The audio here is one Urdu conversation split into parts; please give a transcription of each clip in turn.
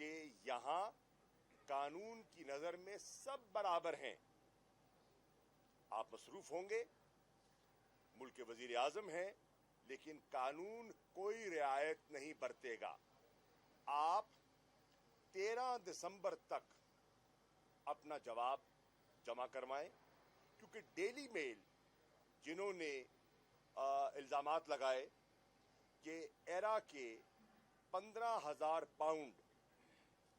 کہ یہاں قانون کی نظر میں سب برابر ہیں. آپ مصروف ہوں گے، ملک کے وزیر اعظم ہیں، لیکن قانون کوئی رعایت نہیں برتے گا. آپ 13 دسمبر تک اپنا جواب جمع کروائیں، کیونکہ ڈیلی میل جنہوں نے الزامات لگائے کہ ایرا کے 15,000 پاؤنڈ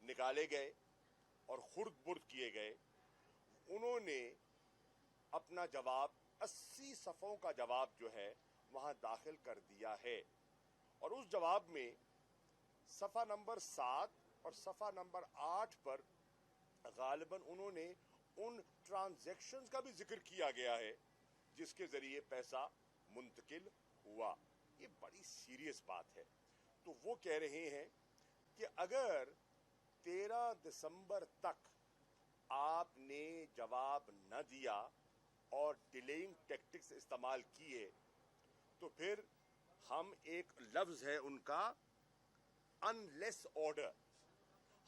نکالے گئے اور خرد برد کیے گئے، انہوں نے اپنا جواب 80 صفحوں کا جواب جو ہے وہاں داخل کر دیا ہے. اور اس جواب میں صفحہ نمبر 7 اور صفحہ نمبر 8 پر غالباً انہوں نے ان ٹرانزیکشنز کا بھی ذکر کیا گیا ہے جس کے ذریعے پیسہ منتقل ہوا. یہ بڑی سیریس بات ہے. تو وہ کہہ رہے ہیں کہ اگر 13 دسمبر تک آپ نے جواب نہ دیا اور ڈیلیئنگ ٹیکٹکس استعمال کیے تو پھر ہم ایک لفظ ہے ان کا انلیس آرڈر،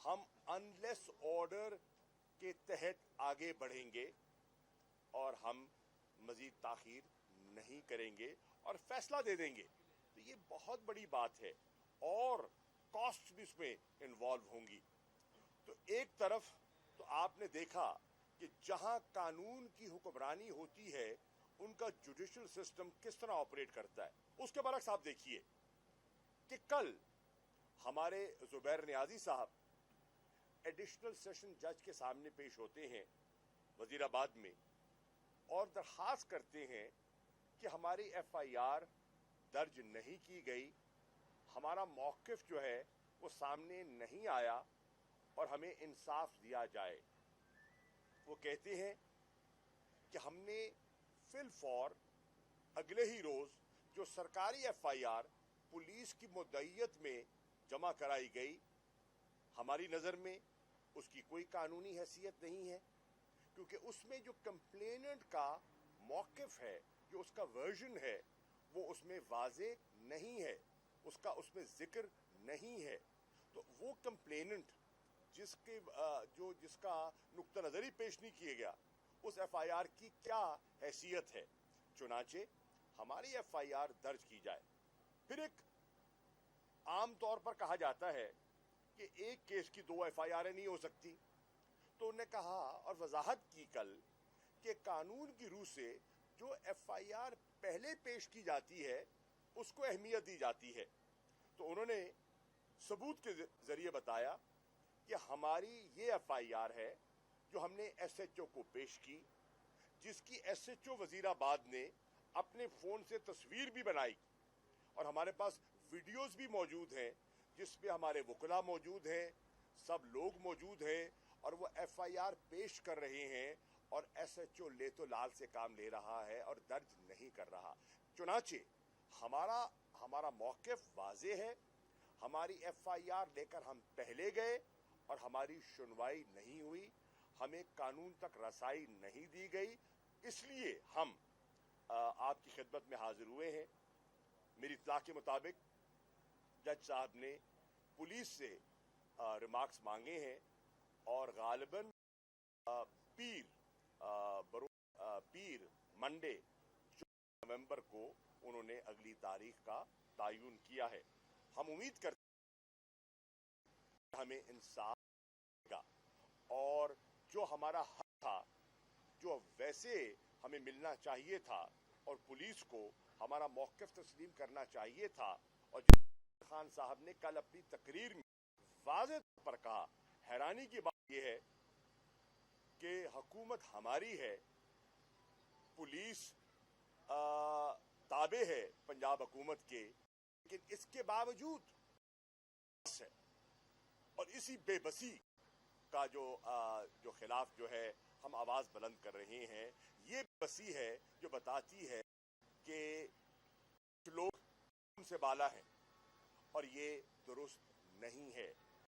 ہم انلیس آرڈر کے تحت آگے بڑھیں گے اور ہم مزید تاخیر نہیں کریں گے اور فیصلہ دے دیں گے. تو یہ بہت بڑی بات ہے اور کاسٹ بھی اس میں انوالو ہوں گی. تو ایک طرف تو آپ نے دیکھا کہ جہاں قانون کی حکمرانی ہوتی ہے ان کا جوڈیشل سسٹم کس طرح آپریٹ کرتا ہے. اس کے برعکس آپ دیکھیے کہ کل ہمارے زبیر نیازی صاحب ایڈیشنل سیشن جج کے سامنے پیش ہوتے ہیں وزیر آباد میں اور درخواست کرتے ہیں کہ ہماری ایف آئی آر درج نہیں کی گئی، ہمارا موقف جو ہے وہ سامنے نہیں آیا اور ہمیں انصاف دیا جائے. وہ کہتے ہیں کہ ہم نے فی الفور اگلے ہی روز جو سرکاری ایف آئی آر پولیس کی مدعیت میں جمع کرائی گئی، ہماری نظر میں اس کی کوئی قانونی حیثیت نہیں ہے، کیونکہ اس میں جو کمپلیننٹ کا موقف ہے، جو اس کا ورژن ہے، وہ اس میں واضح نہیں ہے، اس میں ذکر نہیں ہے. تو وہ کمپلیننٹ جس کا نقطہ نظر ہی پیش نہیں کیے گیا، اس ایف آئی آر کی کیا حیثیت ہے. چنانچہ ہماری ایف آئی آر درج کی جائے. پھر ایک عام طور پر کہا جاتا ہے کہ ایک کیس کی 2 ایف آئی آریں نہیں ہو سکتی. تو انہوں نے کہا اور وضاحت کی کل کہ قانون کی روح سے جو ایف آئی آر پہلے پیش کی جاتی ہے اس کو اہمیت دی جاتی ہے. تو انہوں نے ثبوت کے ذریعے بتایا کہ ہماری یہ ایف آئی آر ہے جو ہم نے ایس ایچ او کو پیش کی، جس کی ایس ایچ او وزیر آباد نے اپنے فون سے تصویر بھی بنائی اور ہمارے پاس ویڈیوز بھی موجود ہیں جس پہ ہمارے وکلاء موجود ہیں، سب لوگ موجود ہیں اور وہ ایف آئی آر پیش کر رہے ہیں اور ایس ایچ او لے تو لال سے کام لے رہا ہے اور درج نہیں کر رہا. چنانچہ ہمارا موقف واضح ہے. ہماری ایف آئی آر لے کر ہم پہلے گئے اور ہماری سنوائی نہیں ہوئی، ہمیں قانون تک رسائی نہیں دی گئی، اس لیے ہم آپ کی خدمت میں حاضر ہوئے ہیں. میری اطلاع کے مطابق جج صاحب نے پولیس سے ریمارکس مانگے ہیں اور غالباً پیر منڈے 14 نومبر کو انہوں نے اگلی تاریخ کا تعین کیا ہے. ہم امید کرتے ہیں کہ ہمیں انصاف ملے گا اور جو ہمارا حق تھا، جو ویسے ہمیں ملنا چاہیے تھا اور پولیس کو ہمارا موقف تسلیم کرنا چاہیے تھا، اور جو خان صاحب نے کل اپنی تقریر میں واضح طور پر کہا. حیرانی کی بات یہ ہے کہ حکومت ہماری ہے، پولیس تابع ہے پنجاب حکومت کے، لیکن اس کے باوجود ہے اور اسی بے بسی کا جو خلاف جو ہے ہم آواز بلند کر رہے ہیں. یہ بے بسی ہے جو بتاتی ہے کہ لوگ ان سے بالا ہیں اور یہ درست نہیں ہے.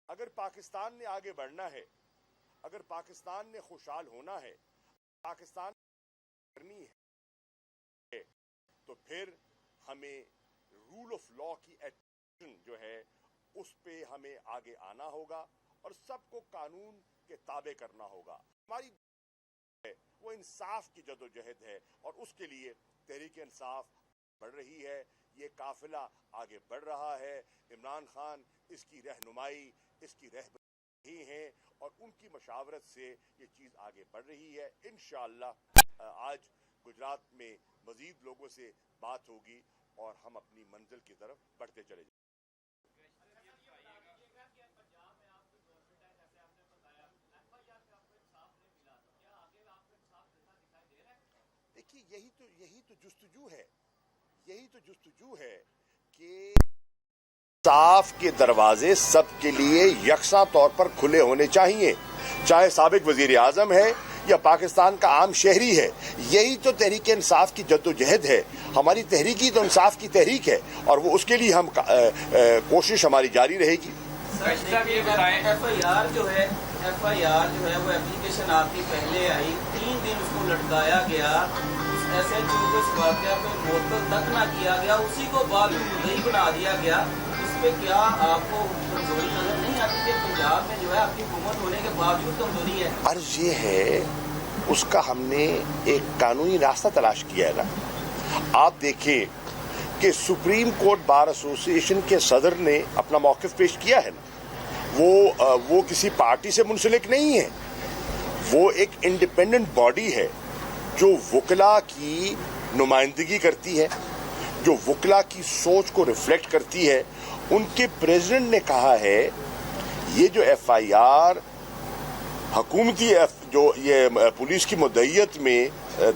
اگر پاکستان نے آگے بڑھنا ہے، اگر پاکستان نے خوشحال ہونا ہے، پاکستان کرنی ہے، تو پھر ہمیں رول آف لا کی ایکشن جو ہے اس پہ ہمیں آگے آنا ہوگا اور سب کو قانون کے تابع کرنا ہوگا. ہماری وہ انصاف کی جدوجہد ہے اور اس کے لیے تحریک انصاف بڑھ رہی ہے. یہ قافلہ آگے بڑھ رہا ہے. عمران خان اس کی رہنمائی اس کی رہبری ہیں اور ان کی مشاورت سے یہ چیز آگے بڑھ رہی ہے. انشاءاللہ آج گجرات میں مزید لوگوں سے بات ہوگی اور ہم اپنی منزل کی طرف بڑھتے چلے جائیں. دیکھیے یہی تو جستجو ہے کہ انصاف کے دروازے سب کے لیے یکساں طور پر کھلے ہونے چاہیے, چاہے سابق وزیر اعظم ہے یا پاکستان کا عام شہری ہے. یہی تو تحریک انصاف کی جدوجہد ہے. ہماری تحریک ہی تو انصاف کی تحریک ہے اور وہ اس کے لیے ہم کوشش ہماری جاری رہے گی. ایف آئی آر جو ہے وہ اپلیکیشن آپ کی پہلے آئی, 3 دن اس کو لٹکایا گیا, ایس ایچ او کو اس واقعہ پہ معطل تک نہ کیا گیا, اسی کو بعد میں مدعی بنا دیا گیا. اس پہ کیا آپ کو کمزوری نظر نہیں آتی کہ پنجاب میں جو ہے آپ کی حکومت ہونے کے باوجود کمزوری ہے؟ عرض یہ ہے اس کا ہم نے ایک قانونی راستہ تلاش کیا ہے نا. آپ دیکھیں کہ سپریم کورٹ بار ایسوسی ایشن کے صدر نے اپنا موقف پیش کیا ہے نا. وہ کسی پارٹی سے منسلک نہیں ہے, وہ ایک انڈیپینڈنٹ باڈی ہے جو وکلا کی نمائندگی کرتی ہے, جو وکلا کی سوچ کو ریفلیکٹ کرتی ہے. ان کے پریزیڈنٹ نے کہا ہے یہ جو ایف آئی آر حکومتی جو یہ پولیس کی مدعیت میں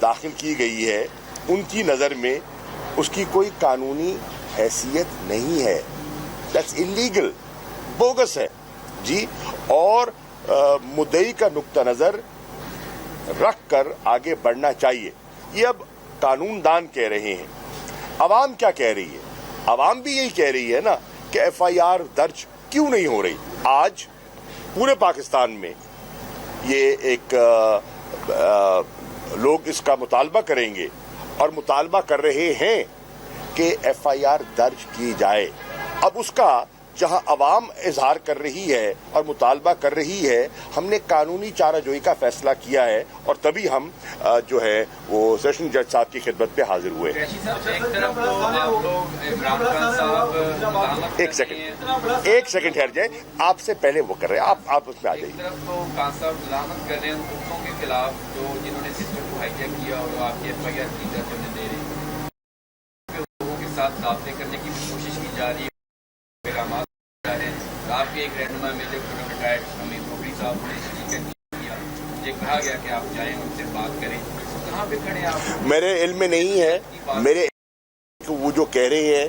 داخل کی گئی ہے ان کی نظر میں اس کی کوئی قانونی حیثیت نہیں ہے. دیٹس انلیگل, بوگس ہے جی. اور مدعی کا نقطہ نظر رکھ کر آگے بڑھنا چاہیے. یہ اب قانون دان کہہ رہے ہیں, عوام کیا کہہ رہی ہے؟ عوام بھی یہی کہہ رہی ہے نا کہ ایف آئی آر درج کیوں نہیں ہو رہی. آج پورے پاکستان میں یہ ایک لوگ اس کا مطالبہ کریں گے اور مطالبہ کر رہے ہیں کہ ایف آئی آر درج کی جائے. اب اس کا جہاں عوام اظہار کر رہی ہے اور مطالبہ کر رہی ہے, ہم نے قانونی چارہ جوئی کا فیصلہ کیا ہے اور تبھی ہم جو ہے وہ سیشن جج صاحب کی خدمت پہ حاضر ہوئے. ایک سیکنڈ ٹھہر جائیں, آپ سے پہلے وہ کر رہے ہیں, آپ اس میں آ جائیے. کرنے کی کوشش کی جا رہی ہے. آپ کے ایک رہنما میجر ریٹائرڈ امیر بوگری صاحب نے یہ کہا گیا کہ آپ جائیں ان سے بات کریں, کہاں پہ کھڑے آپ؟ میرے علم میں نہیں ہے, میرے وہ جو کہہ رہے ہیں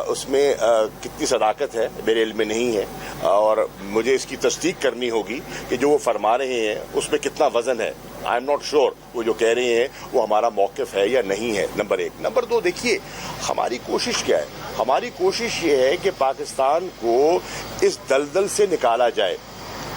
اس میں کتنی صداقت ہے میرے علم میں نہیں ہے, اور مجھے اس کی تصدیق کرنی ہوگی کہ جو وہ فرما رہے ہیں اس میں کتنا وزن ہے. آئی ایم ناٹ شیور وہ جو کہہ رہے ہیں وہ ہمارا موقف ہے یا نہیں ہے, نمبر 1. نمبر 2, دیکھیے ہماری کوشش کیا ہے. ہماری کوشش یہ ہے کہ پاکستان کو اس دلدل سے نکالا جائے.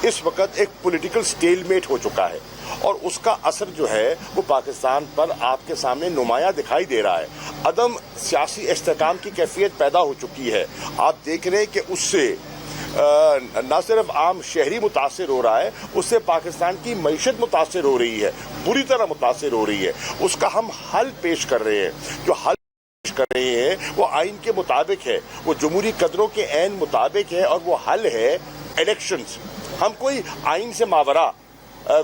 اس وقت ایک پولیٹیکل سٹیل میٹ ہو چکا ہے اور اس کا اثر جو ہے وہ پاکستان پر آپ کے سامنے نمایاں دکھائی دے رہا ہے. عدم سیاسی استحکام کی کیفیت پیدا ہو چکی ہے. آپ دیکھ رہے ہیں کہ اس سے نہ صرف عام شہری متاثر ہو رہا ہے, اس سے پاکستان کی معیشت متاثر ہو رہی ہے, بری طرح متاثر ہو رہی ہے. اس کا ہم حل پیش کر رہے ہیں. جو حل پیش کر رہے ہیں وہ آئین کے مطابق ہے, وہ جمہوری قدروں کے عین مطابق ہے, اور وہ حل ہے الیکشنز. ہم کوئی آئین سے ماورا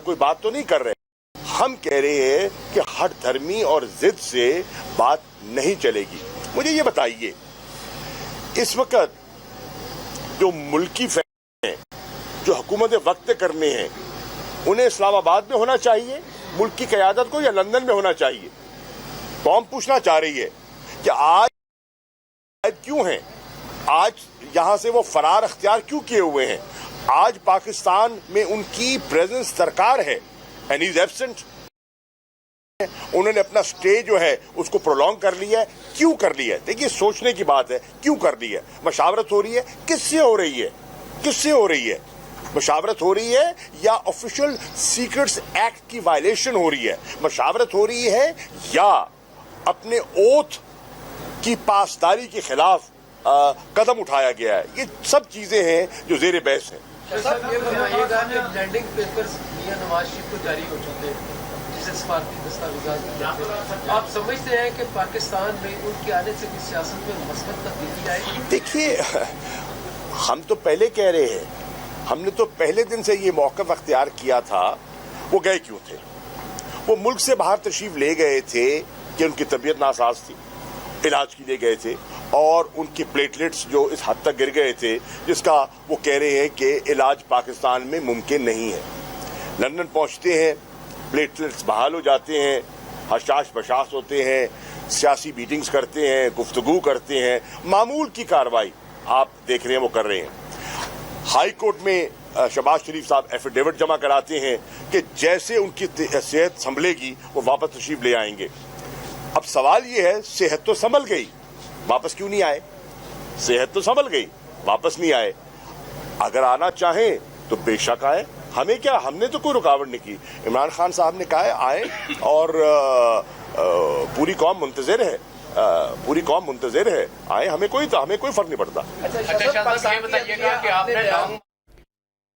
کوئی بات تو نہیں کر رہے. ہم کہہ رہے ہیں کہ ہٹ دھرمی اور ضد سے بات نہیں چلے گی. مجھے یہ بتائیے, اس وقت جو ملکی فیصلے ہیں, جو حکومت وقت کرنے ہیں, انہیں اسلام آباد میں ہونا چاہیے ملک کی قیادت کو, یا لندن میں ہونا چاہیے؟ قوم پوچھنا چاہ رہی ہے کہ آج کیوں ہیں, آج یہاں سے وہ فرار اختیار کیوں کیے ہوئے ہیں؟ آج پاکستان میں ان کی پریزنس درکار ہے, اینڈ ہی از ایبسنٹ. انہوں نے اپنا سٹے جو ہے اس کو پرولونگ کر لیا ہے. کیوں کر لیا ہے؟ دیکھیے سوچنے کی بات ہے, کیوں کر لی ہے؟ مشاورت ہو رہی ہے, کس سے ہو رہی ہے؟ کس سے ہو رہی ہے مشاورت؟ ہو رہی ہے یا آفیشل سیکرٹس ایکٹ کی وائلیشن ہو رہی ہے؟ مشاورت ہو رہی ہے یا اپنے اوتھ کی پاسداری کے خلاف قدم اٹھایا گیا ہے؟ یہ سب چیزیں ہیں جو زیر بحث ہیں. صاحب یہ بتائیے گا کہ لینڈنگ پیپرز میاں نواز شریف کو جاری ہو چکے ہیں جسے سفارتی دستاویزات کہتے ہیں. آپ سمجھتے ہیں کہ پاکستان میں ان کے آنے سے کوئی سیاست میں مثبت تبدیلی آئے گی؟ دیکھیے ہم تو پہلے کہہ رہے ہیں, ہم نے تو پہلے دن سے یہ موقف اختیار کیا تھا. وہ گئے کیوں تھے؟ وہ ملک سے باہر تشریف لے گئے تھے کہ ان کی طبیعت ناساز تھی, علاج کے لیے گئے تھے, اور ان کی پلیٹلیٹس جو اس حد تک گر گئے تھے جس کا وہ کہہ رہے ہیں کہ علاج پاکستان میں ممکن نہیں ہے. لندن پہنچتے ہیں, پلیٹلیٹس بحال ہو جاتے ہیں, حشاش بشاش ہوتے ہیں, سیاسی میٹنگز کرتے ہیں, گفتگو کرتے ہیں, معمول کی کارروائی آپ دیکھ رہے ہیں وہ کر رہے ہیں. ہائی کورٹ میں شہباز شریف صاحب ایفیڈیوٹ جمع کراتے ہیں کہ جیسے ان کی صحت سنبھلے گی وہ واپس تشریف لے آئیں گے. اب سوال یہ ہے, صحت تو سنبھل گئی, واپس کیوں نہیں آئے؟ صحت تو سنبھل گئی, واپس نہیں آئے. اگر آنا چاہیں تو بے شک آئے, ہمیں کیا, ہم نے تو کوئی رکاوٹ نہیں کی. عمران خان صاحب نے کہا ہے آئے, اور پوری قوم منتظر ہے, پوری قوم منتظر ہے, آئے, ہمیں کوئی فرق نہیں پڑتا.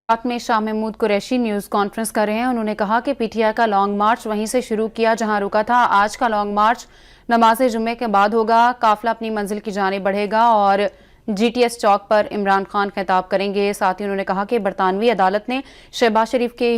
بات میں شاہ محمود قریشی نیوز کانفرنس کر رہے ہیں. انہوں نے کہا کہ پی ٹی آئی کا لانگ مارچ وہیں سے شروع کیا جہاں رکا تھا. آج کا لانگ مارچ نماز جمعے کے بعد ہوگا. قافلہ اپنی منزل کی جانب بڑھے گا اور جی ٹی ایس چوک پر عمران خان خطاب کریں گے. ساتھ ہی انہوں نے کہا کہ برطانوی عدالت نے شہباز شریف کے